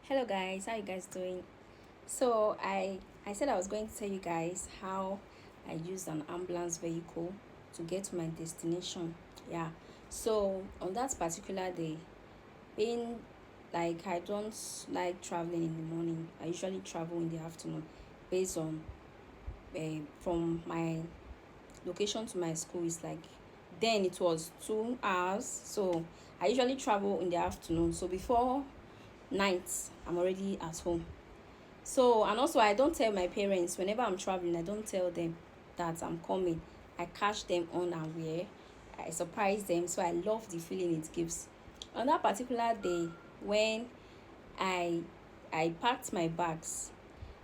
Hello guys, how you guys doing? So I said I was going to tell you guys how I used an ambulance vehicle to get to my destination. Yeah. So on that particular day, being like I don't like traveling in the morning. I usually travel in the afternoon based on from my location to my school is like then it was 2 hours. So I usually travel in the afternoon. So before night, I'm already at home. So, and also I don't tell my parents whenever I'm traveling, I don't tell them that I'm coming. I catch them unaware. I surprise them. So I love the feeling it gives. On that particular day, when I I packed my bags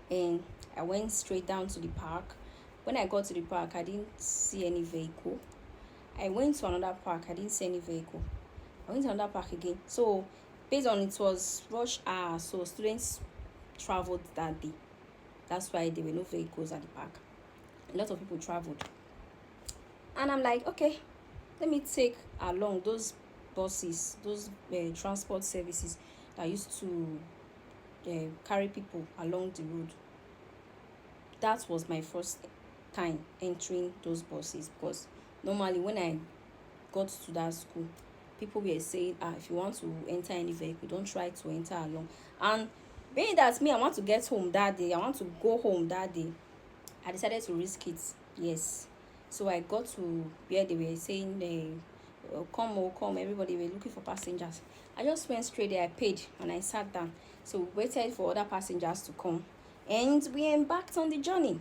and I went straight down to the park. When I got to the park, I didn't see any vehicle. I went to another park, I didn't see any vehicle. I went to another park again. So based on it was rush hour, so students traveled that day. That's why there were no vehicles at the park. A lot of people traveled. And I'm like, okay, let me take along those buses, those transport services that used to carry people along the road. That was my first time entering those buses because normally when I got to that school, people were saying, if you want to enter any vehicle, don't try to enter along. And being that me, I want to get home that day, I want to go home that day, I decided to risk it. Yes. So I got to where they were saying, come, oh, come, everybody were looking for passengers. I just went straight there, I paid, and I sat down. So waited for other passengers to come. And we embarked on the journey.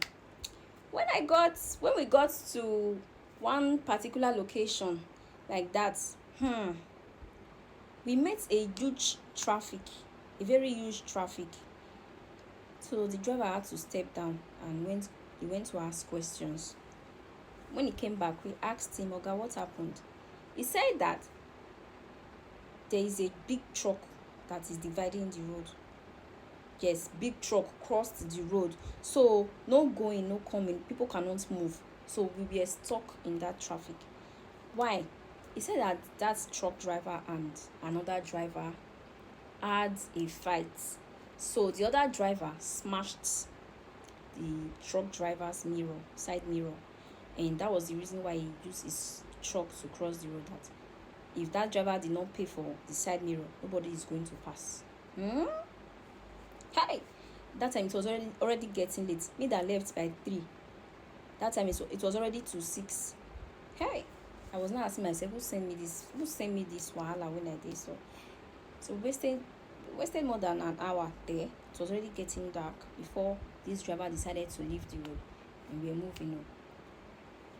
When we got to one particular location like that, we met a huge traffic, a very huge traffic. So the driver had to step down and he went to ask questions. When he came back, we asked him, Oga, what happened? He said that there is a big truck that is dividing the road. Yes, big truck crossed the road. So no going, no coming. People cannot move. So we were stuck in that traffic. Why? He said that truck driver and another driver had a fight. So the other driver smashed the truck driver's side mirror, and that was the reason why he used his truck to cross the road. That if that driver did not pay for the side mirror, nobody is going to pass. Hi. That time it was already getting late. Me that left by 3. That time it was already to 6. Hey, I was not asking myself who sent me this wahala when I did so wasted more than an hour there. It was already getting dark before this driver decided to leave the road, and we were moving on.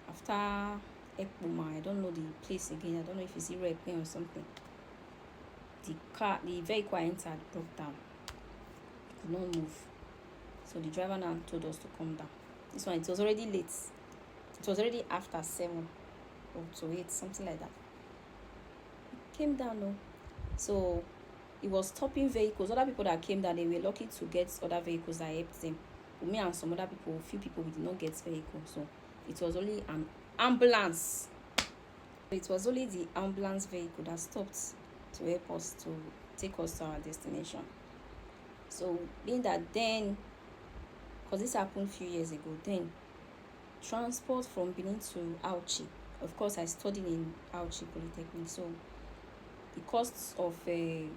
After Ekpoma, I don't know the place again. I don't know if it's Iro Ekpen or something. The vehicle I entered broke down. It could not move. So the driver now told us to come down. This one, it was already late. It was already after 7 or to 8, something like that. It came down, no. So it was stopping vehicles. Other people that came down, they were lucky to get other vehicles that helped them. But me and some other people, few people, we did not get vehicles. So it was only an ambulance. It was only the ambulance vehicle that stopped to help us to take us to our destination. So being that then, because this happened a few years ago, then transport from Benin to Auchi. Of course, I studied in Auchi Polytechnic, so the cost of the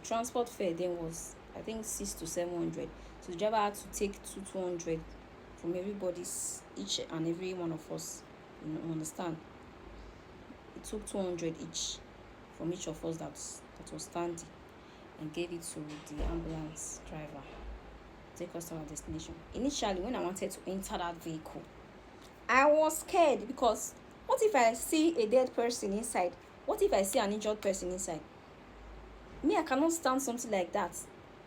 transport fare then was, I think, 600 to 700. So the driver had to take 200 from everybody's, each and every one of us. You understand? It took 200 each from each of us that was standing, and gave it to the ambulance driver to take us to our destination. Initially, when I wanted to enter that vehicle, I was scared because what if I see a dead person inside? What if I see an injured person inside? Me, I cannot stand something like that.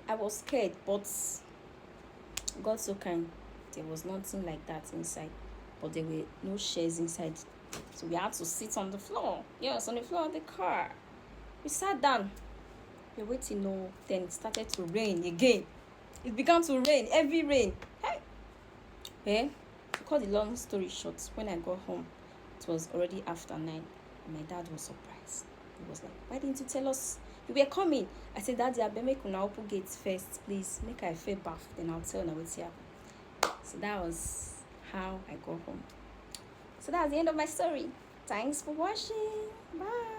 I was scared, but God so kind. There was nothing like that inside, but there were no chairs inside. So we had to sit on the floor. Yes, on the floor of the car. We sat down. We were waiting. No, then it started to rain again. It began to rain, heavy rain. Hey, to cut the long story short, when I got home, it was already after 9, and my dad was surprised. He was like, "Why didn't you tell us we were coming. I said, Daddy, I better make una open gates first, please. Make I feel bath, then I'll tell una wetin happen. So that was how I got home. So that's the end of my story. Thanks for watching. Bye.